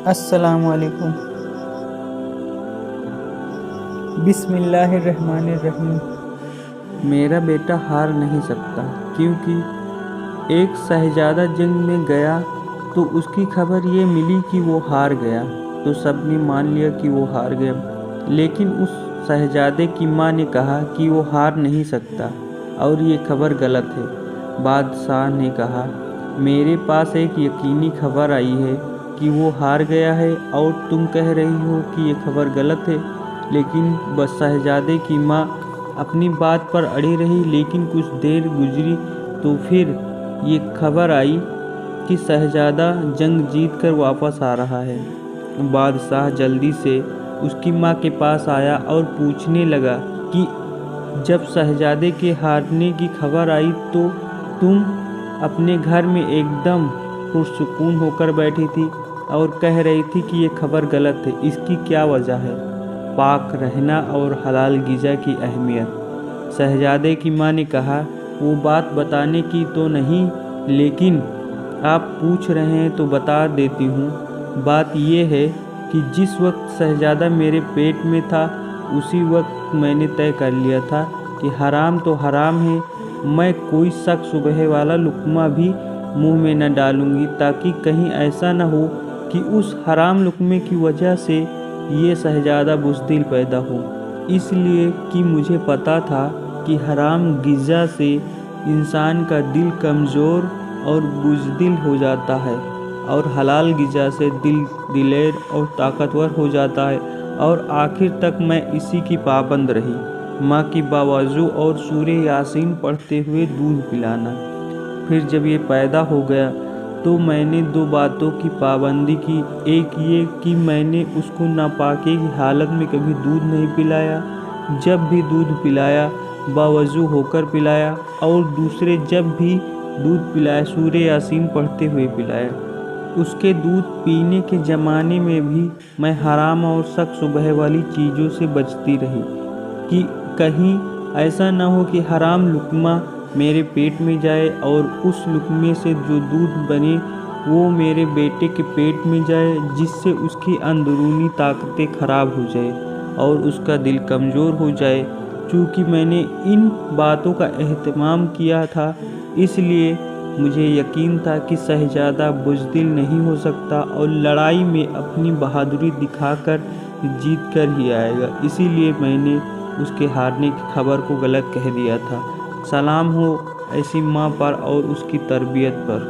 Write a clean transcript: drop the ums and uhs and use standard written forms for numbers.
अस्सलामुअलैकुम। बिस्मिल्लाहिर्रहमानिर्रहीम। मेरा बेटा हार नहीं सकता, क्योंकि एक शहजादा जंग में गया तो उसकी खबर ये मिली कि वो हार गया, तो सबने मान लिया कि वो हार गया। लेकिन उस शहजादे की माँ ने कहा कि वो हार नहीं सकता और ये खबर गलत है। बादशाह ने कहा, मेरे पास एक यकीनी खबर आई है कि वो हार गया है और तुम कह रही हो कि ये खबर गलत है। लेकिन बस शहजादे की माँ अपनी बात पर अड़ी रही। लेकिन कुछ देर गुजरी तो फिर ये खबर आई कि शहजादा जंग जीत कर वापस आ रहा है। बादशाह जल्दी से उसकी माँ के पास आया और पूछने लगा कि जब शहजादे के हारने की खबर आई तो तुम अपने घर में एकदम पुरसुकून होकर बैठी थी और कह रही थी कि ये खबर गलत है, इसकी क्या वजह है? पाक रहना और हलाल ग़िज़ा की अहमियत। शहजादे की माँ ने कहा, वो बात बताने की तो नहीं, लेकिन आप पूछ रहे हैं तो बता देती हूँ। बात ये है कि जिस वक्त शहजादा मेरे पेट में था उसी वक्त मैंने तय कर लिया था कि हराम तो हराम है, मैं कोई शक शुबह वाला लुक़मा भी मुंह में न डालूंगी, ताकि कहीं ऐसा न हो कि उस हराम लुक़मे की वजह से ये शहजादा बुज़दिल पैदा हो। इसलिए कि मुझे पता था कि हराम ग़िज़ा से इंसान का दिल कमज़ोर और बुज़दिल हो जाता है और हलाल ग़िज़ा से दिल दिलेर और ताकतवर हो जाता है। और आखिर तक मैं इसी की पाबंद रही। माँ की बावजू और सूरे यासीन पढ़ते हुए दूध पिलाना। फिर जब ये पैदा हो गया तो मैंने दो बातों की पाबंदी की। एक ये कि मैंने उसको नापाकी की हालत में कभी दूध नहीं पिलाया, जब भी दूध पिलाया बावजू होकर पिलाया, और दूसरे जब भी दूध पिलाया सूरे यासीन पढ़ते हुए पिलाया। उसके दूध पीने के ज़माने में भी मैं हराम और शक शुबह वाली चीज़ों से बचती रही कि कहीं ऐसा न हो कि हराम लुक़मा मेरे पेट में जाए और उस लुक़मे से जो दूध बने वो मेरे बेटे के पेट में जाए, जिससे उसकी अंदरूनी ताकतें ख़राब हो जाए और उसका दिल कमज़ोर हो जाए। चूँकि मैंने इन बातों का एहतमाम किया था, इसलिए मुझे यकीन था कि शहजादा बुज़दिल नहीं हो सकता और लड़ाई में अपनी बहादुरी दिखाकर जीत कर ही आएगा। इसीलिए मैंने उसके हारने की खबर को गलत कह दिया था। सलाम हो ऐसी माँ पर और उसकी तरबियत पर।